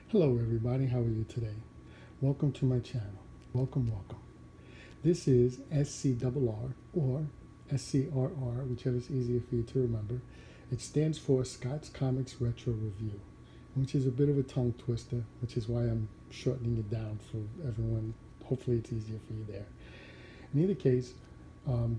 Hello everybody, how are you today? Welcome to my channel. Welcome. This is SCRR or SCRR, whichever is easier for you to remember. It stands for Scott's Comics Retro Review, which is a bit of a tongue twister, which is why I'm shortening it down for everyone. Hopefully it's easier for you there. In either case,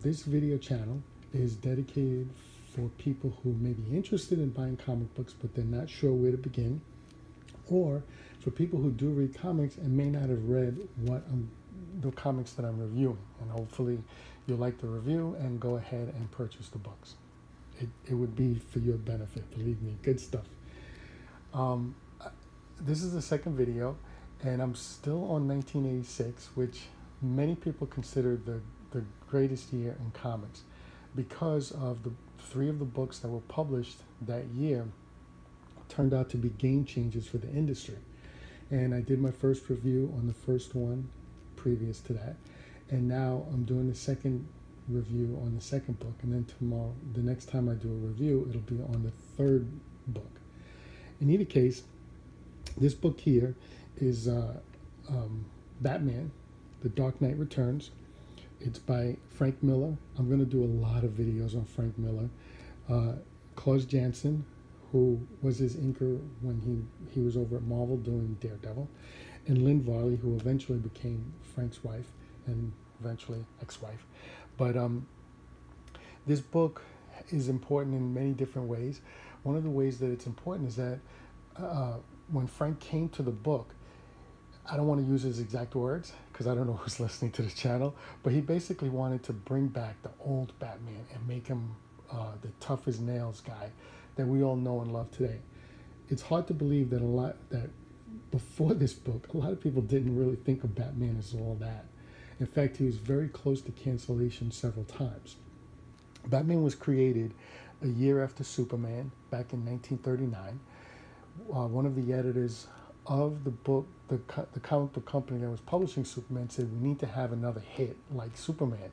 this video channel is dedicated for people who may be interested in buying comic books, but they're not sure where to begin, or for people who do read comics and may not have read the comics that I'm reviewing. And hopefully you'll like the review and go ahead and purchase the books. It would be for your benefit, believe me, good stuff. This is the second video, and I'm still on 1986, which many people consider the greatest year in comics because of the three of the books that were published that year turned out to be game changers for the industry. And I did my first review on the first one previous to that, and now I'm doing the second review on the second book, and then tomorrow, the next time I do a review, it'll be on the third book. In either case, this book here is Batman, The Dark Knight Returns. It's by Frank Miller. I'm going to do a lot of videos on Frank Miller. Klaus Janson, who was his inker when he was over at Marvel doing Daredevil, and Lynn Varley, who eventually became Frank's wife and eventually ex-wife. But this book is important in many different ways. One of the ways that it's important is that when Frank came to the book, I don't want to use his exact words because I don't know who's listening to this channel, but he basically wanted to bring back the old Batman and make him the tough as nails guy that we all know and love today. It's hard to believe that before this book, a lot of people didn't really think of Batman as all that. In fact, he was very close to cancellation several times. Batman was created a year after Superman, back in 1939. One of the editors of the book, the comic book company that was publishing Superman, said we need to have another hit like Superman,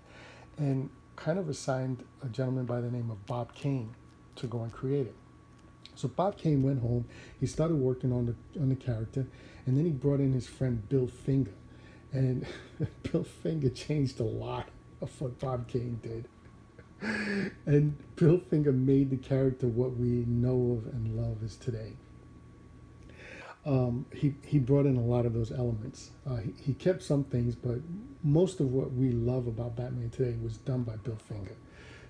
and kind of assigned a gentleman by the name of Bob Kane to go and create it. So Bob Kane went home, he started working on the character, and then he brought in his friend Bill Finger. And Bill Finger changed a lot of what Bob Kane did. And Bill Finger made the character what we know of and love as today. He brought in a lot of those elements. He kept some things, but most of what we love about Batman today was done by Bill Finger.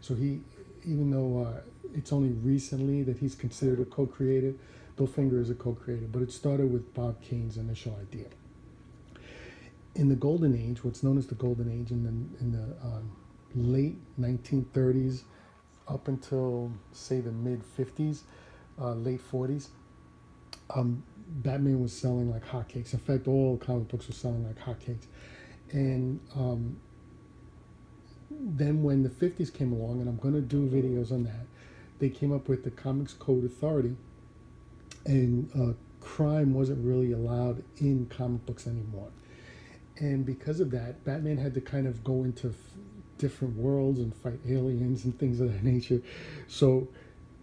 So even though it's only recently that he's considered a co-creator, Bill Finger is a co-creator, but it started with Bob Kane's initial idea. In the Golden Age, what's known as the Golden Age, in the late 1930s up until, say, the mid-50s, late 40s, Batman was selling like hotcakes. In fact, all comic books were selling like hotcakes. And then when the 50s came along, and I'm going to do videos on that, they came up with the Comics Code Authority, and crime wasn't really allowed in comic books anymore. And because of that, Batman had to kind of go into different worlds and fight aliens and things of that nature. So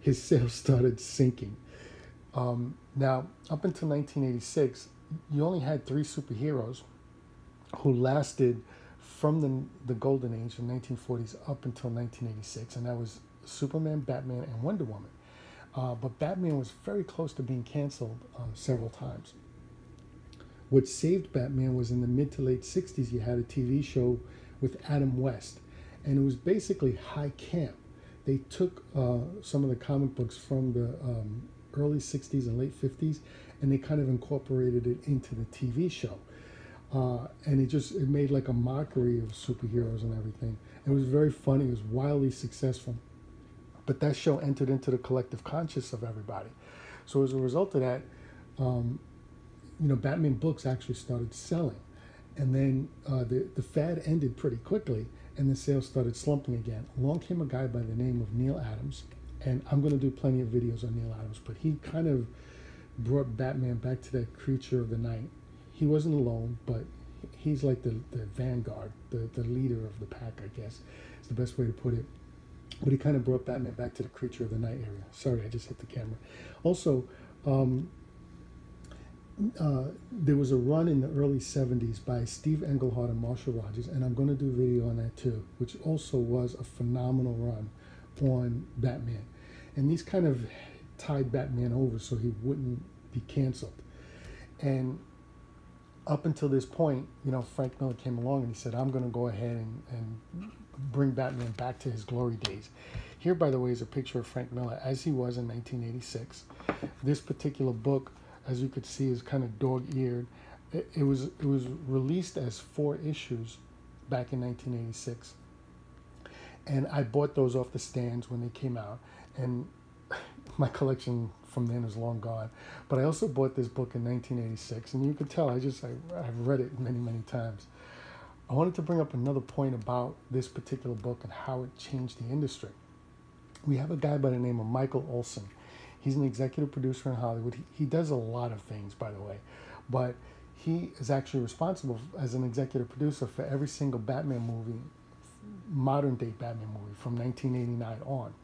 his sales started sinking. Now, up until 1986, you only had 3 superheroes who lasted from the Golden Age, the 1940s, up until 1986, and that was Superman, Batman, and Wonder Woman. But Batman was very close to being canceled several times. What saved Batman was in the mid to late 60s, you had a TV show with Adam West, and it was basically high camp. They took some of the comic books from the early 60s and late 50s, and they kind of incorporated it into the TV show. And it made like a mockery of superheroes and everything. It was very funny. It was wildly successful. But that show entered into the collective conscious of everybody. So as a result of that, Batman books actually started selling. And then the fad ended pretty quickly, and the sales started slumping again. Along came a guy by the name of Neil Adams, and I'm going to do plenty of videos on Neil Adams, but he kind of brought Batman back to that creature of the night. He wasn't alone, but he's like the vanguard, the leader of the pack, I guess, is the best way to put it. But he kind of brought Batman back to the creature of the night area. Sorry, I just hit the camera. Also, there was a run in the early 70s by Steve Englehart and Marshall Rogers, and I'm going to do a video on that too, which also was a phenomenal run on Batman. And these kind of tied Batman over so he wouldn't be canceled. And up until this point, you know, Frank Miller came along and he said, I'm going to go ahead and bring Batman back to his glory days. Here, by the way, is a picture of Frank Miller as he was in 1986. This particular book, as you could see, is kind of dog-eared. It was released as 4 issues back in 1986. And I bought those off the stands when they came out. And my collection from then is long gone. But I also bought this book in 1986. And you could tell, I've read it many, many times. I wanted to bring up another point about this particular book and how it changed the industry. We have a guy by the name of Michael Ulsan. He's an executive producer in Hollywood. He does a lot of things, by the way, but he is actually responsible as an executive producer for every single Batman movie, modern day Batman movie from 1989 on.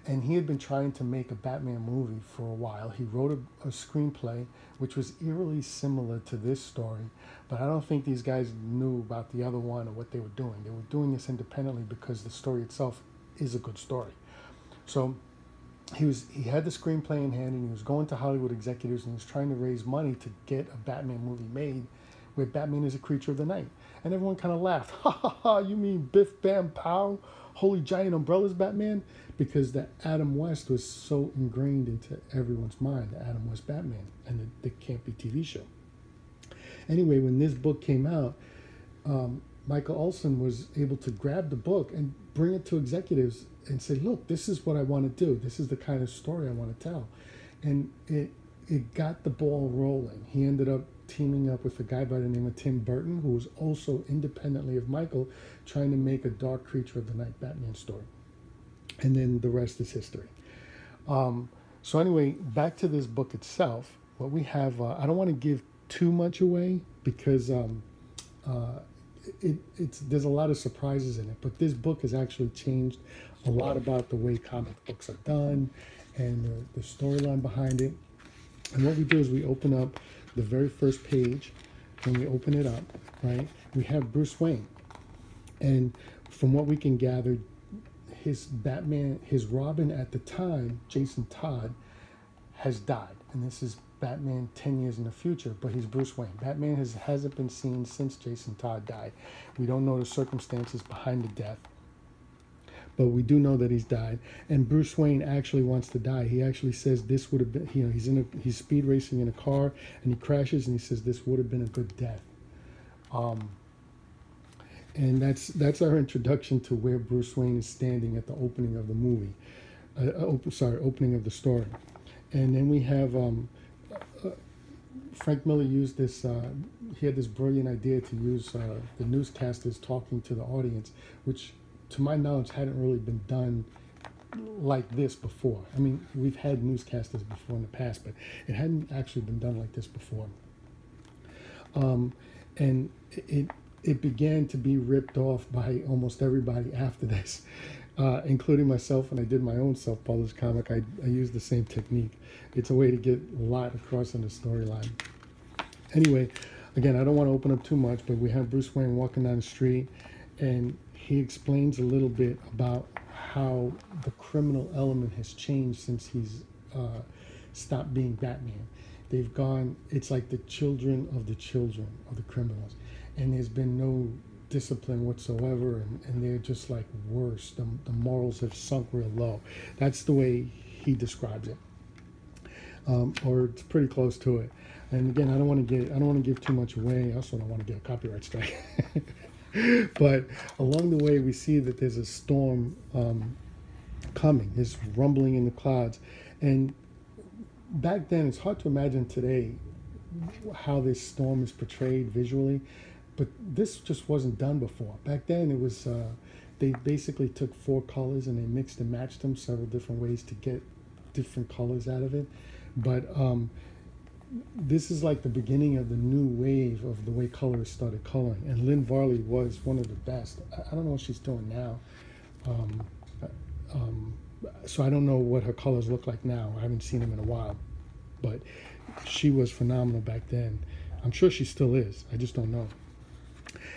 And he had been trying to make a Batman movie for a while. He wrote a screenplay, which was eerily similar to this story, but I don't think these guys knew about the other one or what they were doing. They were doing this independently because the story itself is a good story. So he had the screenplay in hand, and he was going to Hollywood executives, and he was trying to raise money to get a Batman movie made where Batman is a creature of the night. And everyone kind of laughed. Ha ha ha, you mean Biff Bam Pow, Holy Giant Umbrellas Batman? Because the Adam West was so ingrained into everyone's mind, the Adam West Batman and the campy TV show. Anyway, when this book came out, Michael Ulsan was able to grab the book and bring it to executives and say, look, this is what I want to do. This is the kind of story I want to tell. And it got the ball rolling. He ended up teaming up with a guy by the name of Tim Burton, who was also independently of Michael, trying to make a dark creature of the night Batman story. And then the rest is history. So anyway, back to this book itself. What we have, I don't want to give too much away because there's a lot of surprises in it, but this book has actually changed a lot about the way comic books are done and the storyline behind it. And what we do is we open up the very first page. When we open it up, right, we have Bruce Wayne. And from what we can gather, his Batman, his Robin at the time, Jason Todd, has died. And this is Batman 10 years in the future, but he's Bruce Wayne. Batman hasn't been seen since Jason Todd died. We don't know the circumstances behind the death, but we do know that he's died. And Bruce Wayne actually wants to die. He actually says this would have been, you know, he's speed racing in a car and he crashes and he says this would have been a good death. And that's our introduction to where Bruce Wayne is standing at the opening of the movie. Opening of the story. And then we have Frank Miller used this, he had this brilliant idea to use the newscasters talking to the audience, which to my knowledge hadn't really been done like this before. I mean, we've had newscasters before in the past, but it hadn't actually been done like this before. And it began to be ripped off by almost everybody after this, including myself. When I did my own self-published comic, I used the same technique. It's a way to get a lot across in the storyline. Anyway, again, I don't want to open up too much, but we have Bruce Wayne walking down the street, and he explains a little bit about how the criminal element has changed since he's stopped being Batman. They've gone, it's like the children of the criminals. And there's been no discipline whatsoever, and they're just like worse. The morals have sunk real low. That's the way he describes it, or it's pretty close to it. And again, I don't want to give too much away. I also don't want to get a copyright strike. But along the way, we see that there's a storm coming. There's rumbling in the clouds, and back then, it's hard to imagine today how this storm is portrayed visually. But this just wasn't done before. Back then, it was, they basically took 4 colors and they mixed and matched them several different ways to get different colors out of it. But this is like the beginning of the new wave of the way colorists started coloring. And Lynn Varley was one of the best. I don't know what she's doing now. So I don't know what her colors look like now. I haven't seen them in a while. but she was phenomenal back then. I'm sure she still is. I just don't know.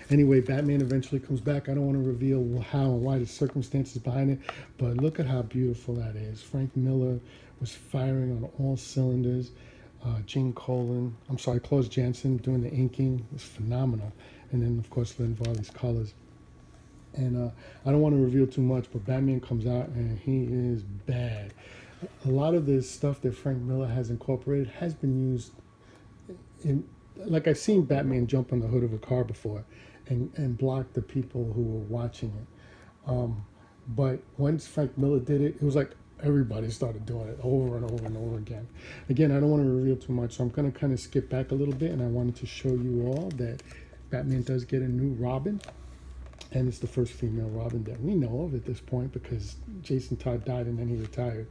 Anyway, Batman eventually comes back. I don't want to reveal how and why, the circumstances behind it, but look at how beautiful that is. Frank Miller was firing on all cylinders. Klaus Janson doing the inking was phenomenal. And then, of course, Lynn Varley's colors. And I don't want to reveal too much, but Batman comes out and he is bad. A lot of this stuff that Frank Miller has incorporated has been used in, like I've seen Batman jump on the hood of a car before and block the people who were watching it. But once Frank Miller did it, it was like everybody started doing it over and over and over again. Again, I don't want to reveal too much, so I'm going to kind of skip back a little bit, and I wanted to show you all that Batman does get a new Robin, and it's the first female Robin that we know of at this point, because Jason Todd died and then he retired.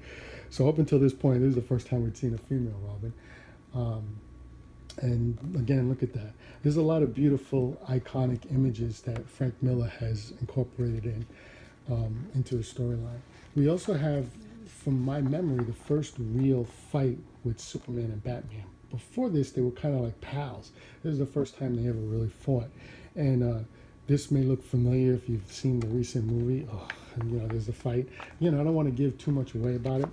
So up until this point, this is the first time we'd seen a female Robin. And again, look at that. There's a lot of beautiful, iconic images that Frank Miller has incorporated into his storyline. We also have, from my memory, the first real fight with Superman and Batman. Before this, they were kind of like pals. This is the first time they ever really fought. And this may look familiar if you've seen the recent movie. Oh, and, you know, there's the fight. You know, I don't want to give too much away about it.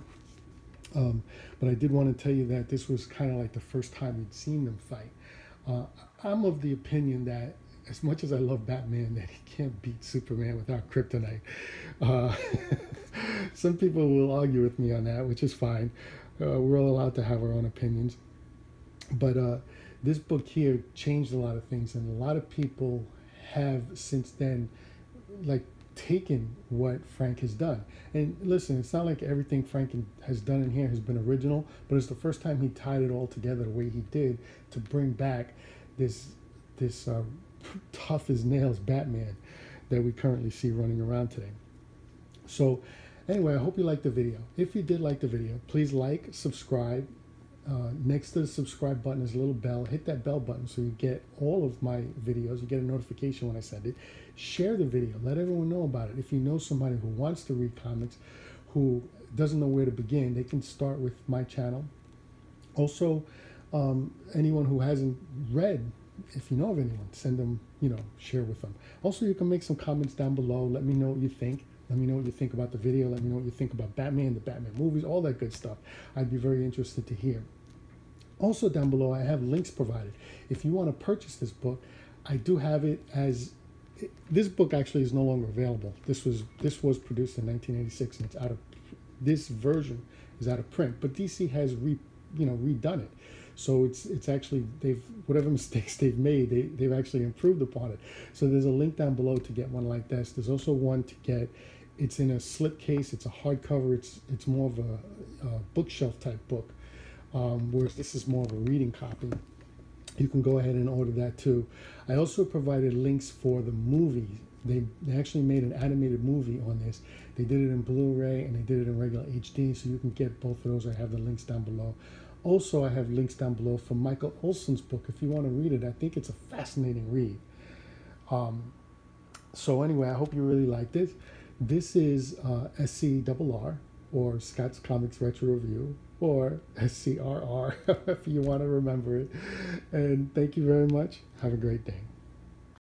But I did want to tell you that this was kind of like the first time we'd seen them fight. I'm of the opinion that as much as I love Batman, that he can't beat Superman without kryptonite. Some people will argue with me on that, which is fine. We're all allowed to have our own opinions. But this book here changed a lot of things, and a lot of people have since then, like, taken what Frank has done. And listen, it's not like everything Frank has done in here has been original, but it's the first time he tied it all together the way he did to bring back this tough as nails Batman that we currently see running around today. So anyway, I hope you liked the video. If you did like the video, please like, subscribe. Next to the subscribe button is a little bell. Hit that bell button so you get all of my videos. You get a notification when I send it. Share the video. Let everyone know about it. If you know somebody who wants to read comics, who doesn't know where to begin, they can start with my channel. Also, anyone who hasn't read, if you know of anyone, send them, share with them. Also, you can make some comments down below. Let me know what you think. Let me know what you think about the video. Let me know what you think about Batman, the Batman movies, all that good stuff. I'd be very interested to hear. Also down below, I have links provided. If you want to purchase this book, I do have it as, this book actually is no longer available. This was produced in 1986, and it's out of, this version is out of print, but DC has redone it. So it's actually, whatever mistakes they've made, they've actually improved upon it. So there's a link down below to get one like this. There's also one to get, it's in a slip case, it's a hardcover, it's more of a bookshelf type book, whereas this is more of a reading copy. You can go ahead and order that too. I also provided links for the movie. They actually made an animated movie on this. They did it in Blu-ray and they did it in regular HD, so you can get both of those. I have the links down below. Also, I have links down below for Michael Ulsan's book. If you want to read it, I think it's a fascinating read. So anyway, I hope you really like this. This is SCRR, or Scott's Comics Retro Review, or SCRR, if you want to remember it. And thank you very much. Have a great day.